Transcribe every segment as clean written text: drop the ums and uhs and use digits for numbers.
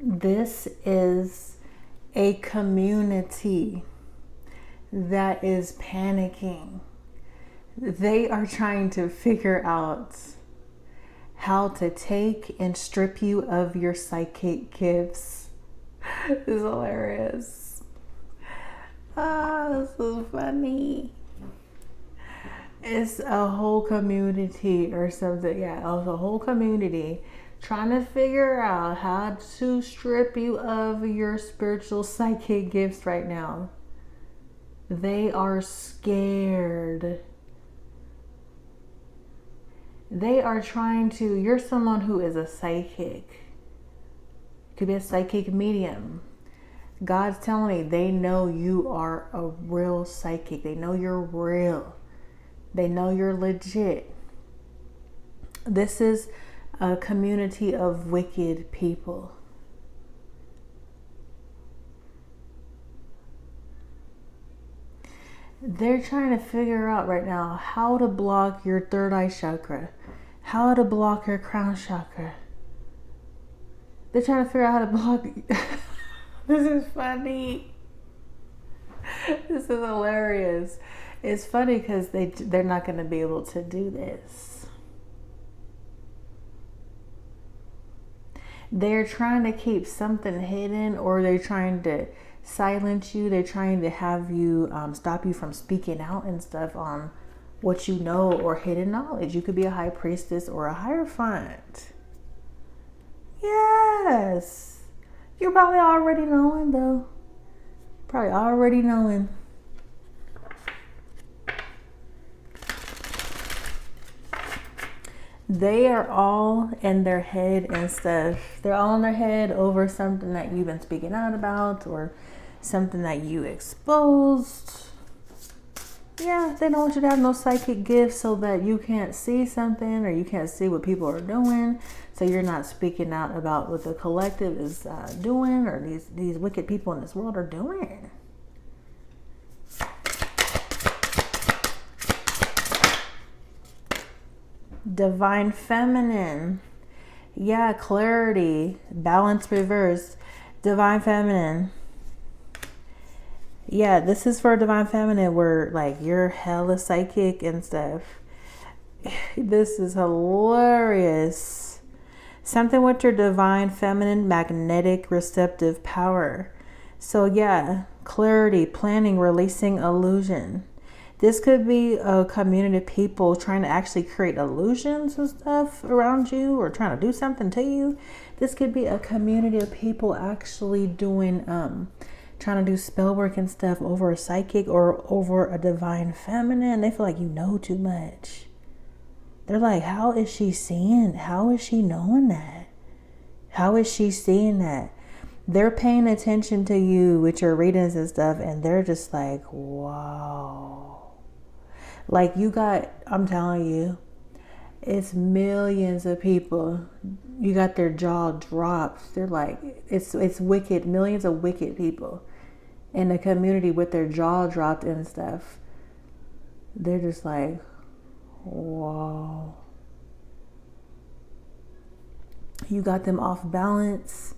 This is a community that is panicking. They are trying to figure out how to take and strip you of your psychic gifts. This is hilarious. This is funny. It's a whole community or something. Yeah, it's a whole community trying to figure out how to strip you of your spiritual psychic gifts right now. They are scared. They are trying to, you're someone who is a psychic. Could be a psychic medium. God's telling me they know you are a real psychic. They know you're real. They know you're legit. This is a community of wicked people. They're trying to figure out right now how to block your third eye chakra, how to block your crown chakra. They're trying to figure out how to block. This is funny. This is hilarious. It's funny because they're not going to be able to do this. They're trying to keep something hidden, or they're trying to silence you. They're trying to have you stop you from speaking out and stuff on what you know or hidden knowledge. You could be a high priestess or a hierophant. Yes. You're probably already knowing though. Probably already knowing. They are all in their head and stuff. They're all in their head over something that you've been speaking out about or something that you exposed. Yeah, they don't want you to have no psychic gifts so that you can't see something or you can't see what people are doing. So you're not speaking out about what the collective is doing or these wicked people in this world are doing. Divine feminine. Yeah, clarity, balance reverse. Divine feminine. Yeah, this is for divine feminine where like you're hella psychic and stuff. This is hilarious. Something with your divine feminine magnetic receptive power. So yeah, clarity, planning, releasing illusion. This could be a community of people trying to actually create illusions and stuff around you or trying to do something to you. This could be a community of people actually doing, trying to do spell work and stuff over a psychic or over a divine feminine. They feel like you know too much. They're like, how is she seeing? How is she knowing that? How is she seeing that? They're paying attention to you with your readings and stuff, and they're just like, wow. Like you got, I'm telling you, it's millions of people. You got their jaw dropped. They're like, it's wicked, millions of wicked people in the community with their jaw dropped and stuff. They're just like, wow. You got them off balance.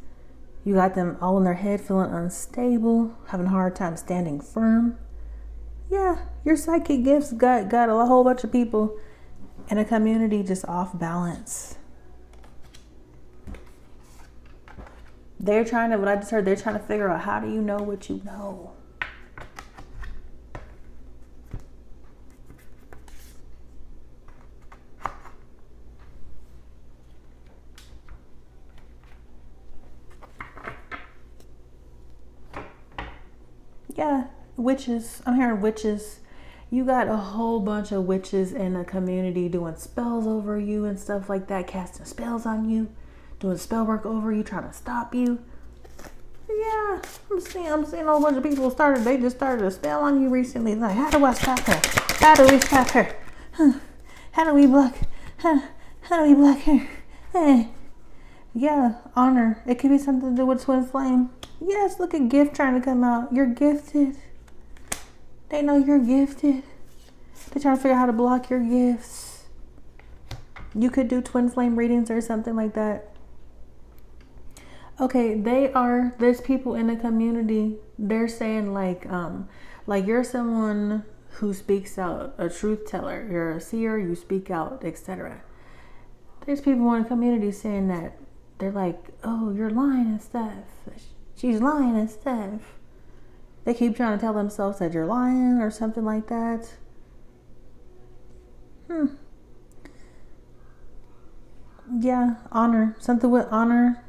You got them all in their head feeling unstable, having a hard time standing firm. Yeah, your psychic gifts got a whole bunch of people in a community just off balance. They're trying to, what I just heard, they're trying to figure out how do you know what you know? Yeah, witches. I'm hearing witches. You got a whole bunch of witches in a community doing spells over you and stuff like that, casting spells on you, doing spell work over you, trying to stop you. Yeah, I'm seeing a whole bunch of people they just started a spell on you recently. Like, how do I stop her? How do we stop her? How do we block? How do we block her? Hey. Yeah, honor. It could be something to do with twin flame. Yes, look at gift trying to come out. You're gifted. They know you're gifted. They're trying to figure out how to block your gifts. You could do twin flame readings or something like that. Okay, there's people in the community, they're saying like you're someone who speaks out, a truth teller, you're a seer, you speak out, etc. There's people in the community saying that they're like, oh, you're lying and stuff. She's lying and stuff. They keep trying to tell themselves that you're lying or something like that. Yeah, honor. Something with honor.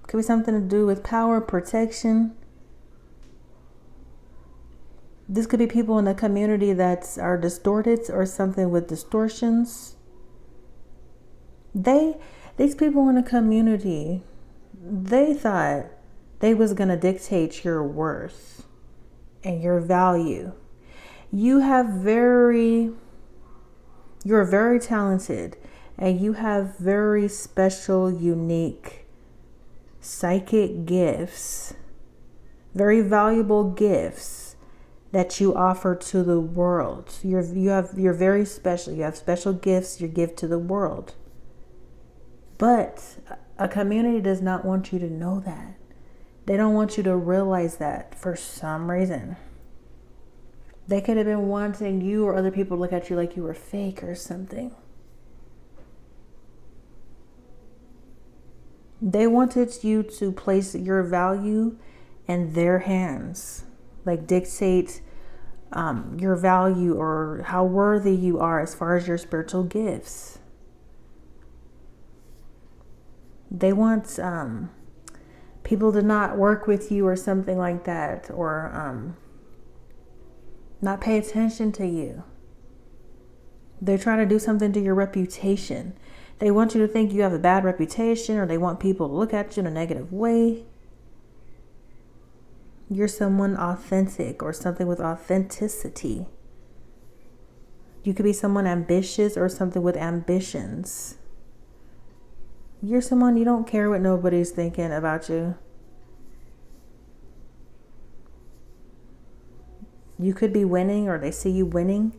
Could be something to do with power, protection. This could be people in the community that are distorted or something with distortions. These people in the community, they thought they was going to dictate your worth and your value. You're very talented and you have very special, unique psychic gifts, very valuable gifts that you offer to the world. You're very special. You have special gifts you give to the world. But a community does not want you to know that. They don't want you to realize that for some reason. They could have been wanting you or other people to look at you like you were fake or something. They wanted you to place your value in their hands, like dictate your value or how worthy you are as far as your spiritual gifts. They want people to not work with you or something like that, or not pay attention to you. They're trying to do something to your reputation. They want you to think you have a bad reputation, or they want people to look at you in a negative way. You're someone authentic or something with authenticity. You could be someone ambitious or something with ambitions. You're someone, you don't care what nobody's thinking about you. You could be winning, or they see you winning.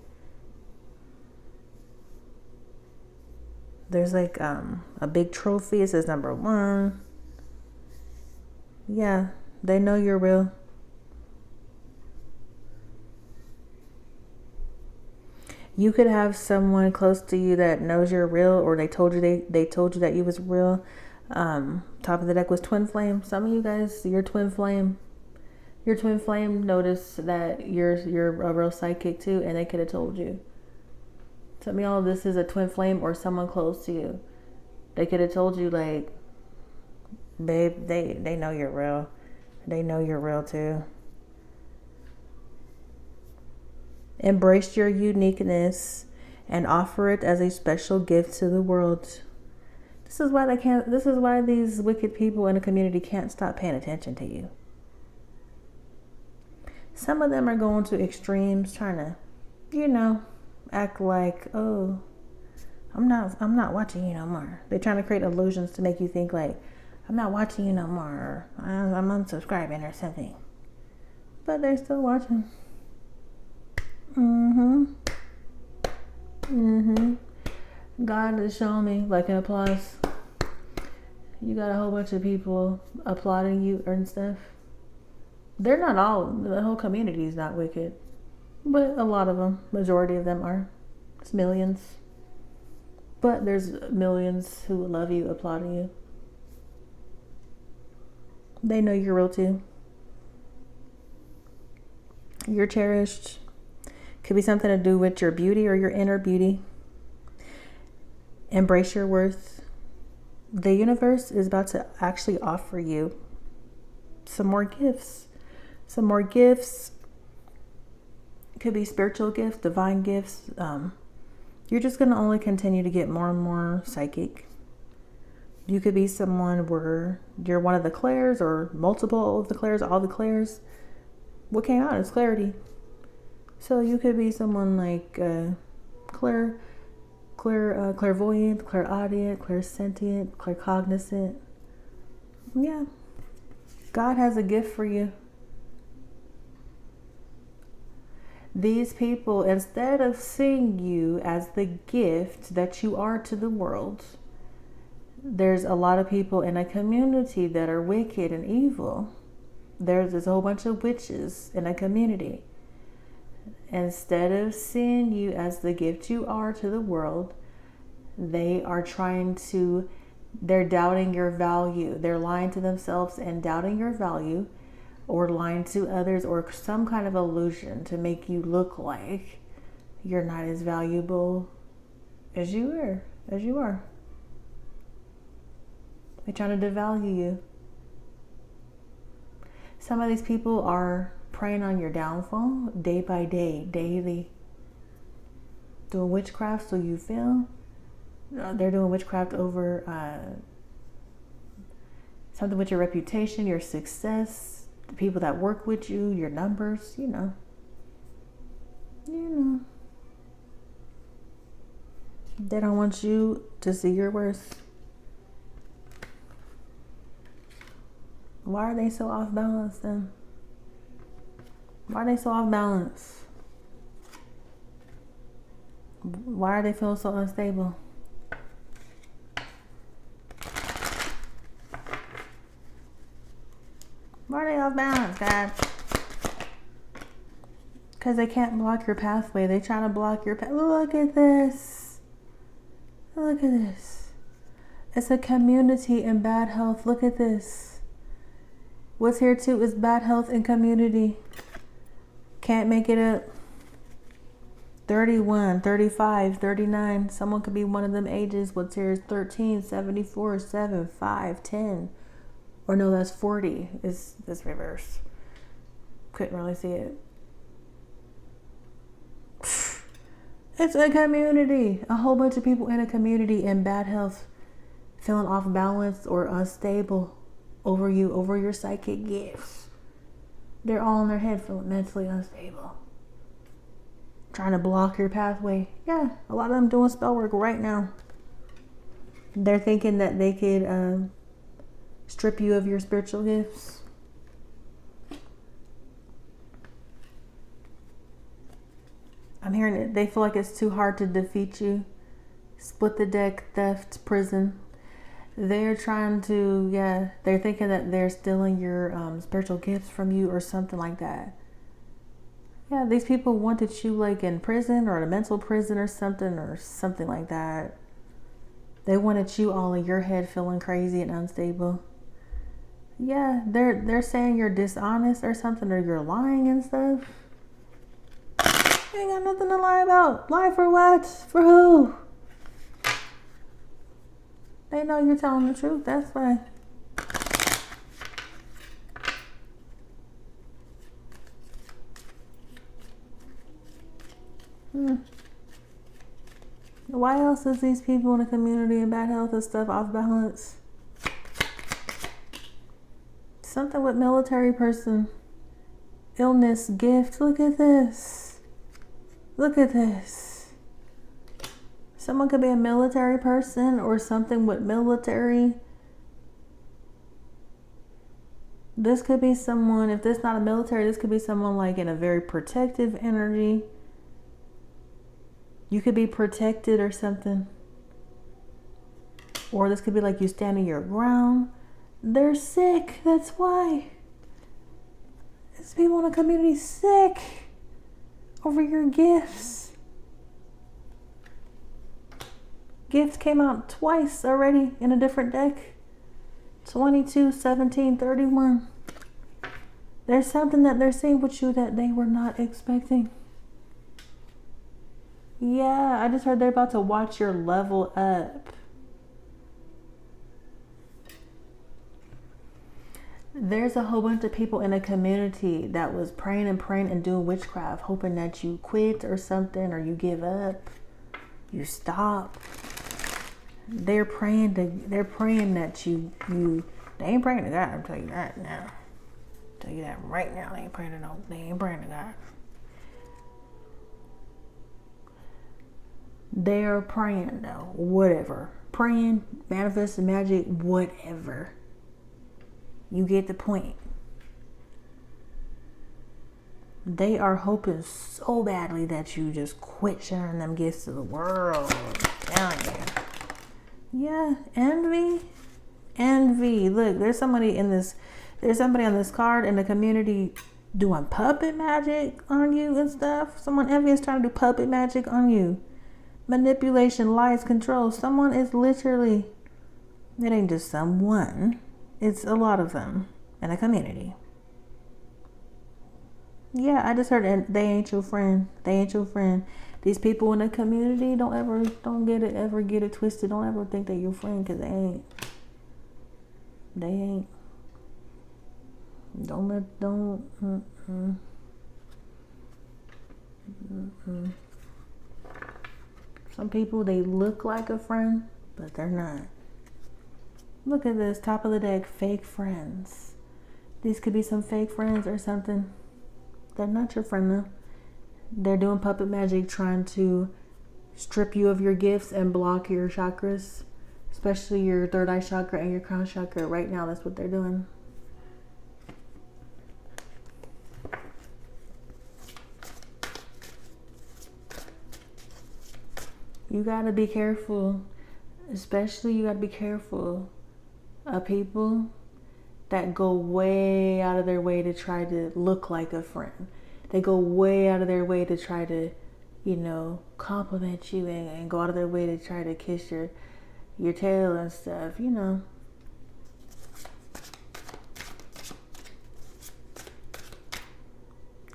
There's like a big trophy. It says number 1. Yeah, they know you're real. You could have someone close to you that knows you're real, or they told you that you was real. Top of the deck was twin flame. Some of you guys, your twin flame noticed that you're a real psychic too, and they could have told you. Tell me all of this is a twin flame or someone close to you. They could have told you, like, babe, they know you're real. They know you're real too. Embrace your uniqueness and offer it as a special gift to the world. This is why these wicked people in the community can't stop paying attention to you. Some of them are going to extremes, trying to, act like, oh, I'm not watching you no more. They're trying to create illusions to make you think like, I'm not watching you no more, or I'm unsubscribing or something. But they're still watching. God is showing me, like, an applause. You got a whole bunch of people applauding you and stuff. They're not all, the whole community is not wicked, but a lot of them, majority of them are. It's millions. But there's millions who love you, applauding you. They know you're real too. You're cherished. Could be something to do with your beauty or your inner beauty. Embrace your worth. The universe is about to actually offer you some more gifts. Some more gifts. It could be spiritual gifts, divine gifts. You're just going to only continue to get more and more psychic. You could be someone where you're one of the clairs, or multiple of the clairs, all the clairs. What came out is clarity. So you could be someone like clairvoyant, clairaudient, clairsentient, claircognizant. Yeah. God has a gift for you. These people, instead of seeing you as the gift that you are to the world, There's a lot of people in a community that are wicked and evil. There's a whole bunch of witches in a community. Instead of seeing you as the gift you are to the world, they are they're doubting your value. They're lying to themselves and doubting your value, or lying to others, or some kind of illusion to make you look like you're not as valuable as you are. They're trying to devalue you. Some of these people are preying on your downfall day by day, daily. Doing witchcraft so you fail. They're doing witchcraft over something with your reputation, your success, the people that work with you, your numbers, you know. They don't want you to see your worth. Why are they so off balance then? Why are they so off balance? Why are they feeling so unstable? Why are they off balance, God? Because they can't block your pathway. They're trying to block your path. Look at this. Look at this. It's a community in bad health. Look at this. What's here too is bad health and community. Can't make it up. 31, 35, 39. Someone could be one of them ages. What's here is 13, 74, 7, 5, 10. Or no, that's 40. Is this reverse? Couldn't really see it. It's a community. A whole bunch of people in a community in bad health, feeling off balance or unstable over you, over your psychic gifts. They're all in their head feeling mentally unstable. Trying to block your pathway. Yeah, a lot of them doing spell work right now. They're thinking that they could strip you of your spiritual gifts. I'm hearing it. They feel like it's too hard to defeat you. Split the deck, theft, prison. They're trying to, they're thinking that they're stealing your spiritual gifts from you or something like that. Yeah, these people wanted you like in prison or in a mental prison or something like that. They wanted you all in your head feeling crazy and unstable. Yeah, they're saying you're dishonest or something, or you're lying and stuff. You ain't got nothing to lie about. Lie for what? For who? They know you're telling the truth, that's why. Why else is these people in the community in bad health and stuff off balance? Something with military person. Illness, gift. Look at this. Look at this. Someone could be a military person or something with military. This could be someone, if this not a military, this could be someone like in a very protective energy. You could be protected or something. Or this could be like you standing your ground. They're sick, that's why. These people in the community sick over your gifts. Gifts came out twice already in a different deck. 22, 17, 31. There's something that they're seeing with you that they were not expecting. Yeah, I just heard they're about to watch your level up. There's a whole bunch of people in a community that was praying and doing witchcraft, hoping that you quit or something, or you give up, you stop. They're praying that you they ain't praying to God, I'll tell you that now. I'll tell you that right now. They ain't praying to God. They're praying though, whatever. Praying, manifesting magic, whatever. You get the point. They are hoping so badly that you just quit sharing them gifts to the world. I'm telling you. Yeah, envy. Look, there's somebody on this card in the community doing puppet magic on you and stuff. Someone envious trying to do puppet magic on you. Manipulation, lies, control. Someone is literally, it ain't just someone, it's a lot of them in a community. Yeah, I just heard they ain't your friend. They ain't your friend. These people in the community, don't get it twisted. Don't ever think they're your friend, because they ain't. They ain't. Some people, they look like a friend, but they're not. Look at this, top of the deck, fake friends. These could be some fake friends or something. They're not your friend though. They're doing puppet magic, trying to strip you of your gifts and block your chakras, especially your third eye chakra and your crown chakra. Right now, that's what they're doing. You gotta be careful. Especially, you gotta be careful of people that go way out of their way to try to look like a friend. They go way out of their way to try to, compliment you and go out of their way to try to kiss your tail and stuff,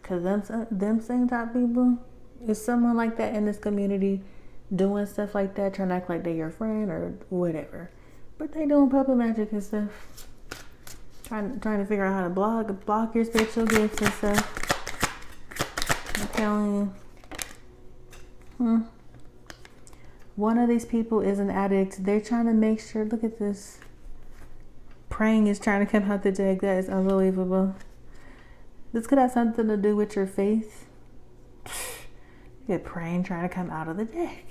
Because them same type people, is someone like that in this community doing stuff like that, trying to act like they're your friend or whatever. But they doing puppet magic and stuff. Trying to figure out how to block your spiritual gifts and stuff. I'm telling you. One of these people is an addict. They're trying to make sure, look at this. Praying is trying to come out the deck. That is unbelievable. This could have something to do with your faith. You're praying, trying to come out of the deck.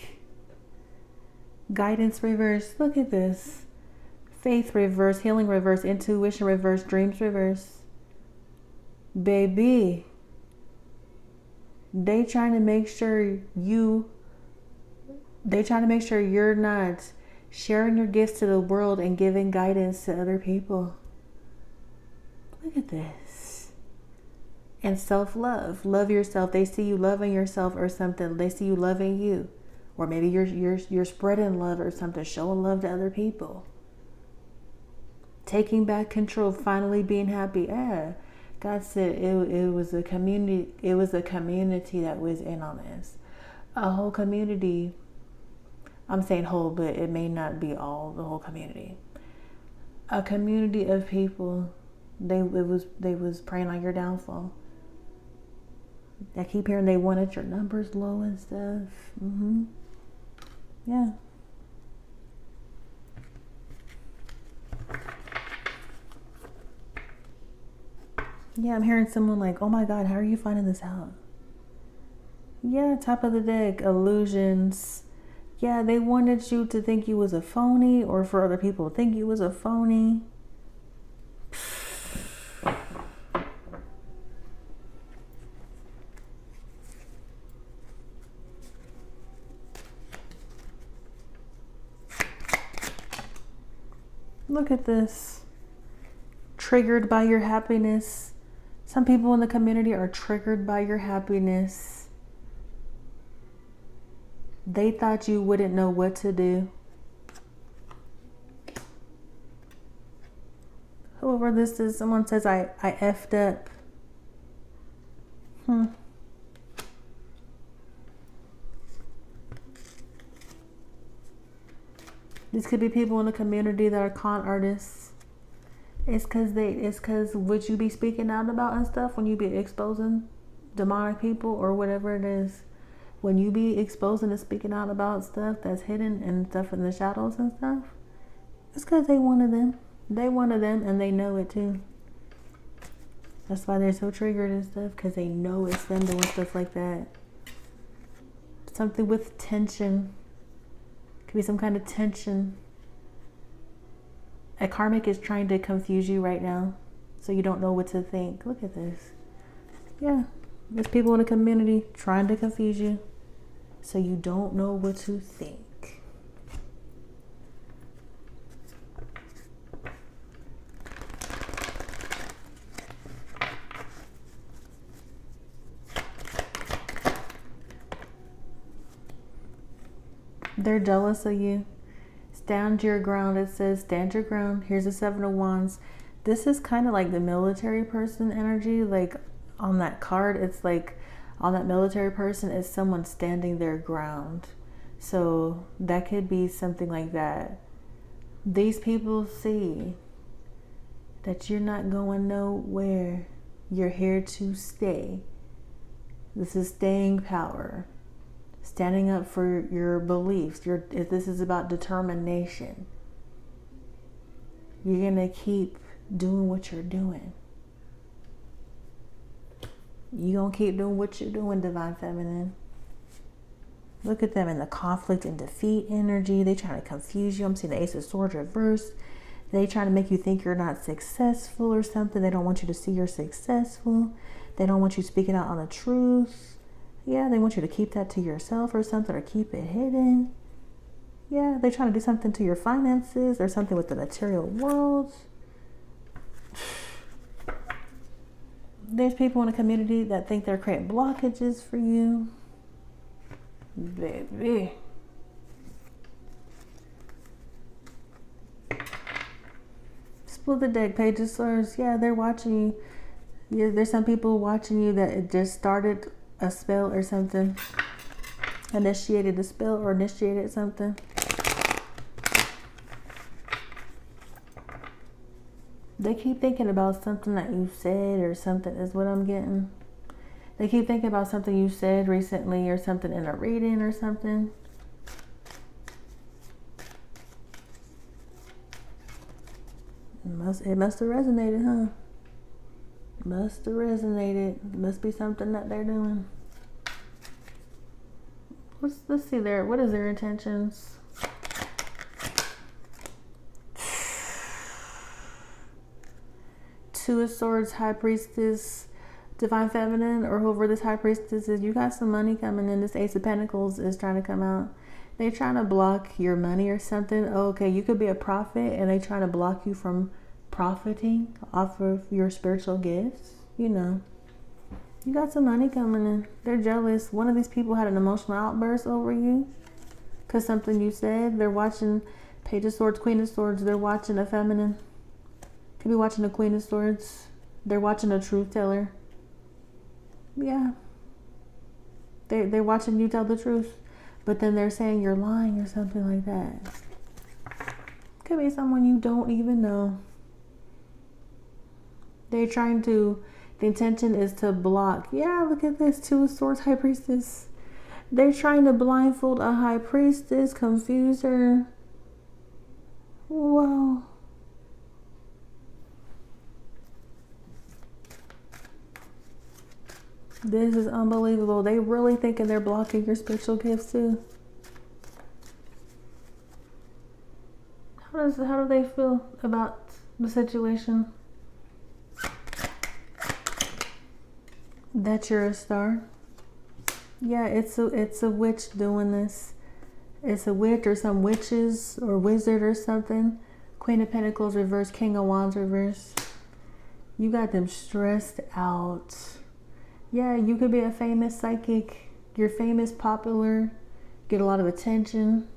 Guidance reverse. Look at this. Faith reverse, healing reverse, intuition reverse, dreams reverse. Baby, they trying to make sure you're not sharing your gifts to the world and giving guidance to other people. Look at this. And self-love. Love yourself. They see you loving yourself or something. They see you loving you. Or maybe you're spreading love or something, showing love to other people. Taking back control, finally being happy. God said it was a community. It was a community that was in on this. A whole community. I'm saying whole, but it may not be all the whole community. A community of people. They was praying on your downfall. I keep hearing they wanted your numbers low and stuff. Yeah. Yeah, I'm hearing someone like, oh my God, how are you finding this out? Yeah, top of the deck, illusions. Yeah, they wanted you to think you was a phony, or for other people to think you was a phony. Look at this. Triggered by your happiness. Some people in the community are triggered by your happiness. They thought you wouldn't know what to do. Whoever this is, someone says, I effed up. These could be people in the community that are con artists. It's because what you be speaking out about and stuff, when you be exposing demonic people or whatever it is, when you be exposing and speaking out about stuff that's hidden and stuff in the shadows and stuff, it's because they wanted them. They wanted them, and they know it too. That's why they're so triggered and stuff, because they know it's them doing stuff like that. Something with tension. Could be some kind of tension. A karmic is trying to confuse you right now, so you don't know what to think. Look at this. Yeah, there's people in the community trying to confuse you, so you don't know what to think. They're jealous of you. Stand your ground. It says stand your ground. Here's the Seven of Wands. This is kind of like the military person energy. Like on that card, it's like on that military person is someone standing their ground. So that could be something like that. These people see that you're not going nowhere. You're here to stay. This is staying power. Standing up for your beliefs. This is about determination. You're going to keep doing what you're doing. You're going to keep doing what you're doing, Divine Feminine. Look at them in the conflict and defeat energy. They trying to confuse you. I'm seeing the Ace of Swords reversed. They trying to make you think you're not successful or something. They don't want you to see you're successful. They don't want you speaking out on the truth. Yeah, they want you to keep that to yourself or something, or keep it hidden. Yeah, they're trying to do something to your finances or something with the material world. There's people in the community that think they're creating blockages for you. Baby. Split the deck, Page of Swords. Yeah, they're watching you. Yeah, there's some people watching you that it just started a spell or something. Initiated a spell or initiated something. They keep thinking about something that you said or something is what I'm getting. They keep thinking about something you said recently or something in a reading or something. It must have resonated, huh? Must have resonated. Must be something that they're doing. Let's see there. What is their intentions? Two of Swords, High Priestess, Divine Feminine, or whoever this High Priestess is. You got some money coming in. This Ace of Pentacles is trying to come out. They trying to block your money or something. Oh, okay, you could be a prophet and they trying to block you from profiting off of your spiritual gifts. You know, you got some money coming in. They're jealous. One of these people had an emotional outburst over you because something you said. They're watching Page of Swords, Queen of Swords. They're watching a feminine. Could be watching a Queen of Swords. They're watching a truth teller. Yeah. They're watching you tell the truth. But then they're saying you're lying or something like that. Could be someone you don't even know. They're trying to, the intention is to block. Yeah, look at this. Two of Swords, High Priestess. They're trying to blindfold a High Priestess, confuse her. Whoa. This is unbelievable. They really thinking they're blocking your spiritual gifts too. How do they feel about the situation? That you're a star. Yeah, it's a witch doing this. It's a witch or some witches or wizard or something. Queen of Pentacles reverse, King of Wands reverse. You got them stressed out. Yeah, you could be a famous psychic. You're famous, popular, get a lot of attention.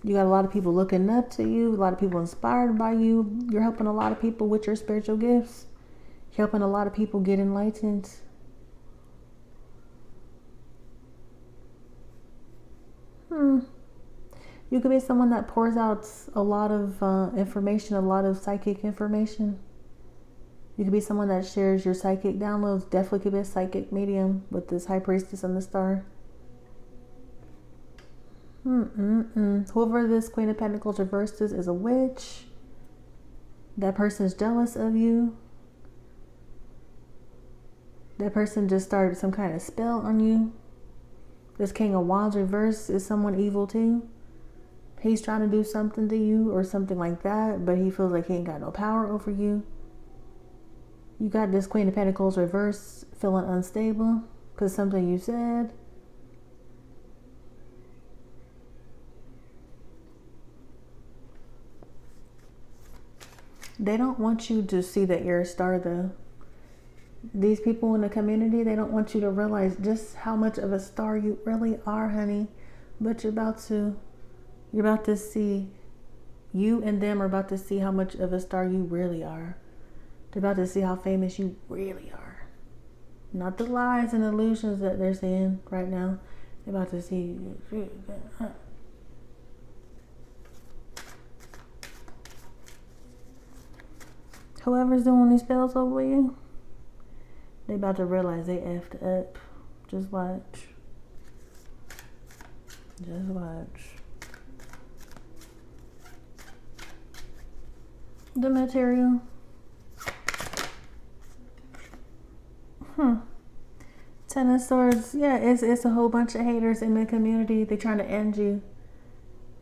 You got a lot of people looking up to you, a lot of people inspired by you. You're helping a lot of people with your spiritual gifts. You're helping a lot of people get enlightened. You could be someone that pours out a lot of information, a lot of psychic information. You could be someone that shares your psychic downloads. Definitely could be a psychic medium with this High Priestess and the star. Whoever this Queen of Pentacles reversed is a witch. That person is jealous of you. That person just started some kind of spell on you. This King of Wands reverse is someone evil too. He's trying to do something to you or something like that, but he feels like he ain't got no power over you. You got this Queen of Pentacles reverse feeling unstable because something you said. They don't want you to see that you're a star though. These people in the community, they don't want you to realize just how much of a star you really are, honey. But you're about to. You're about to see, you and them are about to see how much of a star you really are. They're about to see how famous you really are. Not the lies and illusions that they're seeing right now. They're about to see. Whoever's doing these spells over you, they about to realize they effed up. Just watch. Just watch. The material. Ten of Swords. Yeah, it's a whole bunch of haters in the community. They're trying to end you.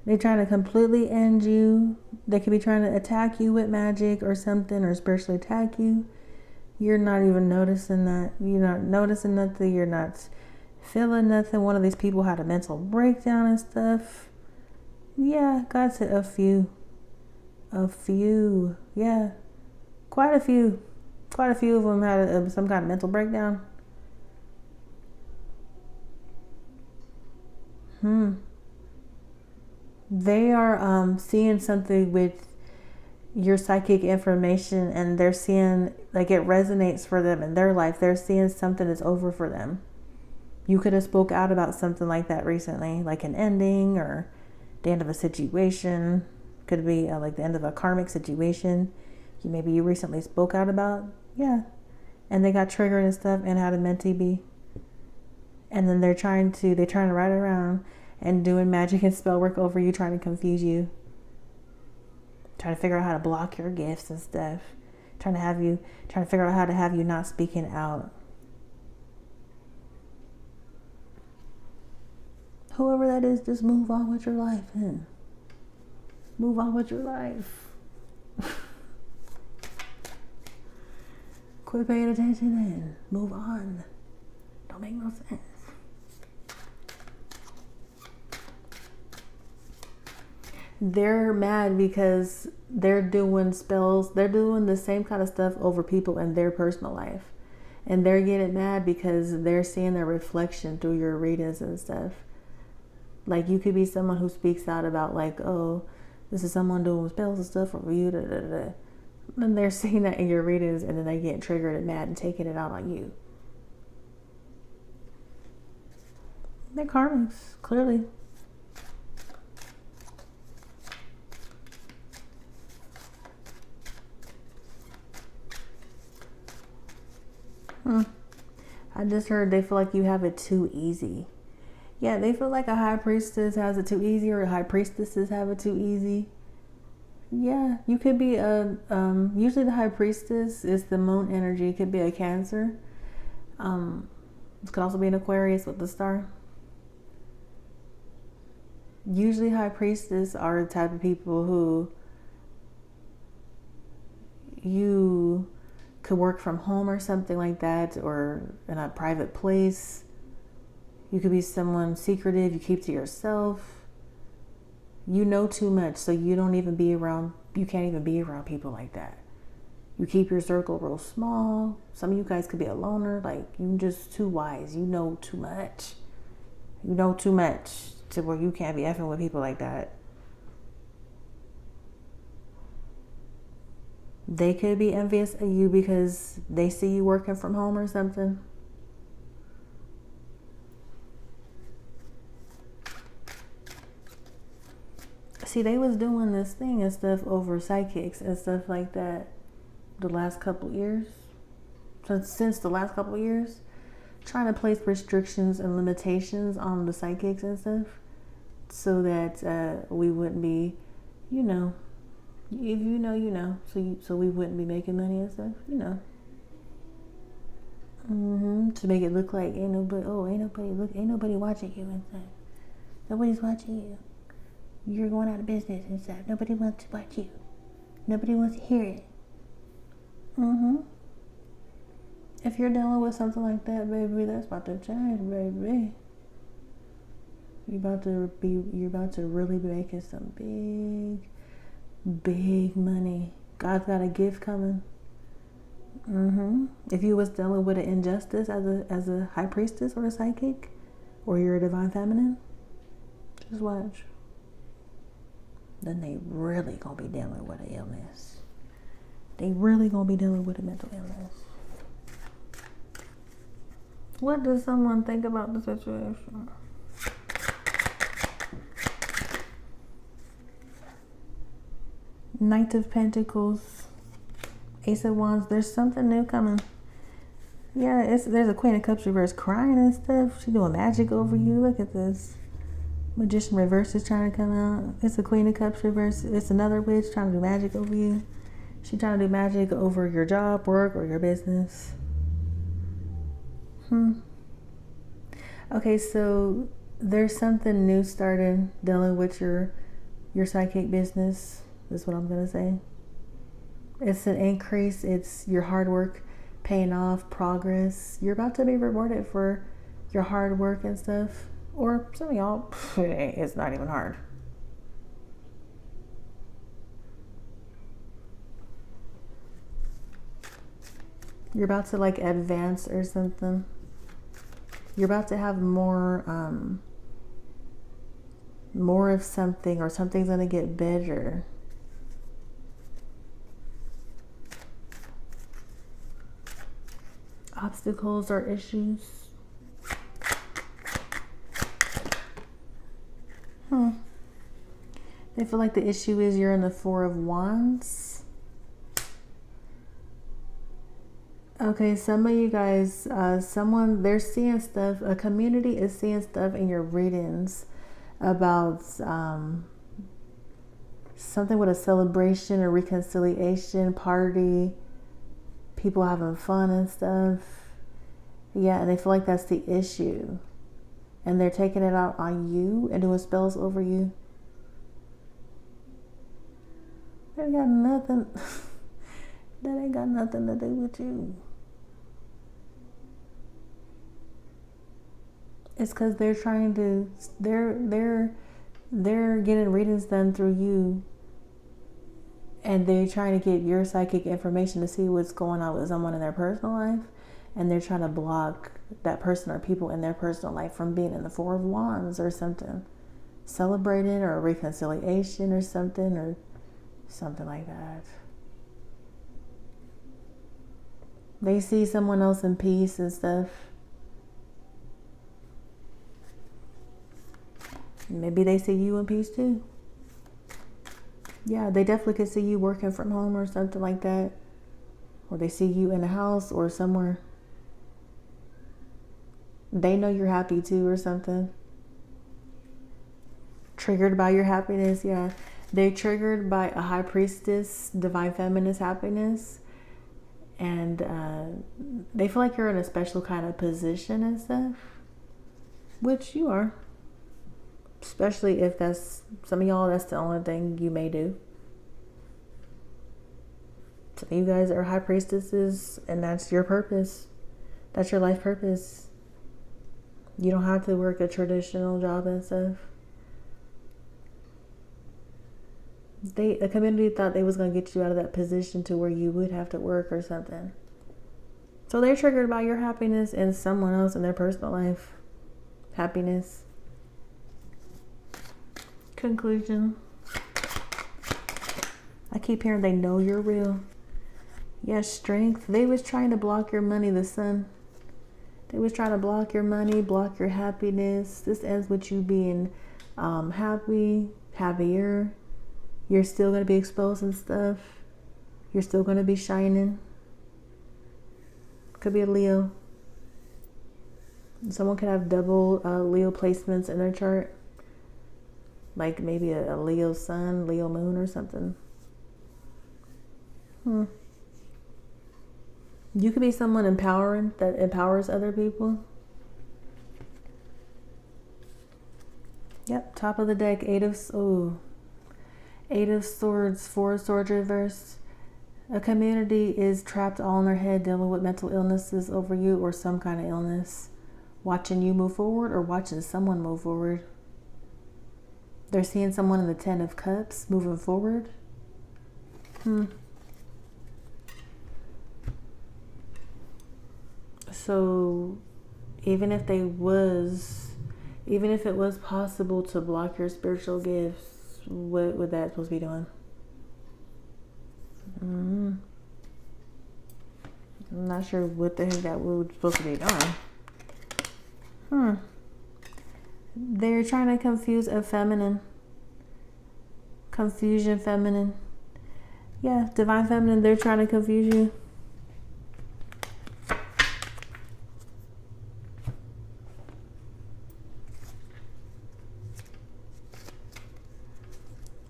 They're trying to completely end you. They could be trying to attack you with magic or something, or spiritually attack you. You're not even noticing that. You're not noticing nothing. You're not feeling nothing. One of these people had a mental breakdown and stuff. Yeah, God said a few. A few. Yeah. Quite a few. Quite a few of them had some kind of mental breakdown. They are seeing something with your psychic information, and they're seeing, like, it resonates for them in their life. They're seeing something is over for them. You could have spoke out about something like that recently, like an ending or the end of a situation. Could be like the end of a karmic situation. Maybe you recently spoke out about, yeah, and they got triggered and stuff and had a mentee be. And then they're trying to ride around and doing magic and spell work over you, trying to confuse you, trying to figure out how to block your gifts and stuff, trying to figure out how to have you not speaking out. Whoever that is, just move on with your life, then. Move on with your life. Quit paying attention and move on. Don't make no sense. They're mad because they're doing spells. They're doing the same kind of stuff over people in their personal life. And they're getting mad because they're seeing their reflection through your readings and stuff. Like, you could be someone who speaks out about, like, oh, this is someone doing spells and stuff over you. Da, da, da. And they're seeing that in your readings, and then they get triggered and mad and taking it out on you. They're karmics, clearly. I just heard they feel like you have it too easy. Yeah, they feel like a high priestess has it too easy, or high priestesses have it too easy. Yeah, you could be usually the high priestess is the moon energy. It could be a Cancer. It could also be an Aquarius with the star. Usually high priestess are the type of people who you could work from home or something like that, or in a private place. You could be someone secretive, you keep to yourself. You know too much, so you can't even be around people like that. You keep your circle real small. Some of you guys could be a loner, like, you're just too wise. You know too much. You know too much to where you can't be effing with people like that. They could be envious of you because they see you working from home or something. See, they was doing this thing and stuff over psychics and stuff like that the last couple years. Since the last couple years, trying to place restrictions and limitations on the psychics and stuff so that we wouldn't be, you know, if you know, you know, so we wouldn't be making money and stuff, you know. To make it look like ain't nobody watching you and stuff. Nobody's watching you. You're going out of business and stuff. Nobody wants to watch you. Nobody wants to hear it. If you're dealing with something like that, baby, that's about to change, baby. You're about to really be making some big money. God's got a gift coming. If you was dealing with an injustice as a high priestess or a psychic, or you're a divine feminine, just watch. then they really gonna be dealing with an illness. They really gonna be dealing with a mental illness. What does someone think about the situation? Knight of Pentacles, Ace of Wands. There's something new coming. Yeah, there's a Queen of Cups reverse crying and stuff. She's doing magic over you. Look at this. Magician reverse is trying to come out. It's a Queen of Cups reverse. It's another witch trying to do magic over you. She's trying to do magic over your job, work, or your business. Okay, so there's something new starting dealing with your psychic business. Is what I'm gonna say. It's an increase. It's your hard work paying off, progress. You're about to be rewarded for your hard work and stuff. Or some of y'all, it's not even hard. You're about to like advance or something. You're about to have more of something, or something's gonna get better. Obstacles or issues. They feel like the issue is you're in the Four of Wands. Okay, some of you guys, they're seeing stuff, a community is seeing stuff in your readings about something with a celebration or reconciliation party, people having fun and stuff. Yeah, and they feel like that's the issue. And they're taking it out on you and doing spells over you. That ain't got nothing. That ain't got nothing to do with you. It's because they're trying to. They're getting readings done through you, and they're trying to get your psychic information to see what's going on with someone in their personal life, and they're trying to block that person or people in their personal life from being in the Four of Wands or something, celebrating or reconciliation or something like that. They see someone else in peace and stuff. Maybe they see you in peace too. Yeah, they definitely could see you working from home or something like that. Or they see you in a house or somewhere. They know you're happy too or something. Triggered by your happiness, yeah. They're triggered by a high priestess, divine feminist happiness. And they feel like you're in a special kind of position and stuff. Which you are. Especially if that's, some of y'all, that's the only thing you may do. Some of you guys are high priestesses, and that's your purpose. That's your life purpose. You don't have to work a traditional job and stuff. A community thought they was going to get you out of that position to where you would have to work or something. So they're triggered by your happiness and someone else in their personal life. Happiness. Conclusion. I keep hearing they know you're real. Yes, strength. They was trying to block your money, the sun. They was trying to block your money, block your happiness. This ends with you being happy, happier. You're still going to be exposed and stuff. You're still going to be shining. Could be a Leo. Someone could have double Leo placements in their chart. Like maybe a Leo sun, Leo moon or something. You could be someone empowering, that empowers other people. Yep, top of the deck, Eight of Swords, Four of Swords reverse. A community is trapped all in their head dealing with mental illnesses over you or some kind of illness. Watching you move forward or watching someone move forward. They're seeing someone in the Ten of Cups moving forward. So even if it was possible to block your spiritual gifts, What would that supposed to be doing? I'm not sure what the heck that was supposed to be doing. They're trying to confuse a feminine. Confusion feminine. Yeah, divine feminine, they're trying to confuse you.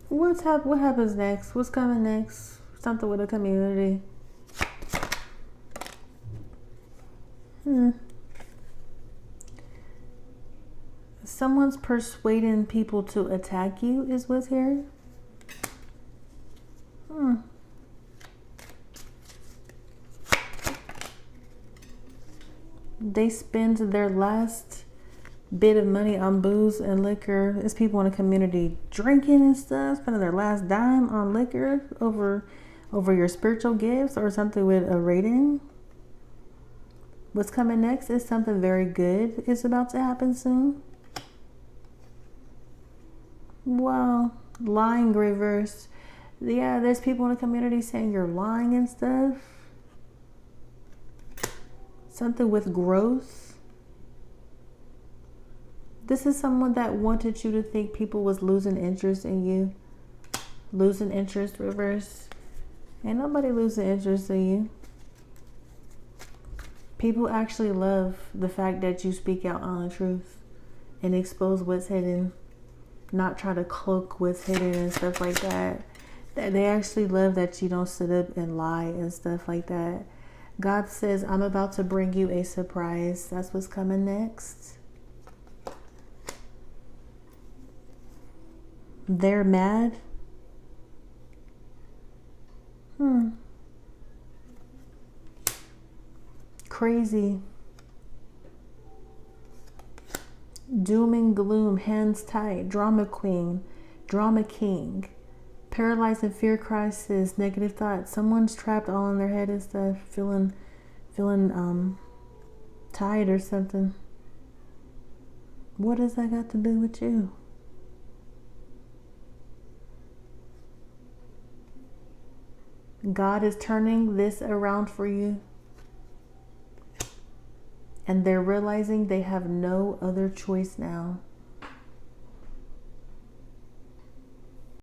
What happens next? What's coming next? Something with a community. Someone's persuading people to attack you is what's here. They spend their last bit of money on booze and liquor. There's people in the community drinking and stuff, spending their last dime on liquor over your spiritual gifts or something with a rating. What's coming next is something very good is about to happen soon. Wow, lying reverse. Yeah, there's people in the community saying you're lying and stuff. Something with growth. This is someone that wanted you to think people was losing interest in you. Losing interest, reverse. Ain't nobody losing interest in you. People actually love the fact that you speak out on the truth and expose what's hidden. Not try to cloak what's hidden and stuff like that. They actually love that you don't sit up and lie and stuff like that. God says, I'm about to bring you a surprise. That's what's coming next. They're mad. Crazy. Doom and gloom, hands tight, drama queen, drama king, paralyzed and fear crisis, negative thoughts. Someone's trapped all in their head and stuff, feeling tired or something. What does that got to do with you? God is turning this around for you. And they're realizing they have no other choice now.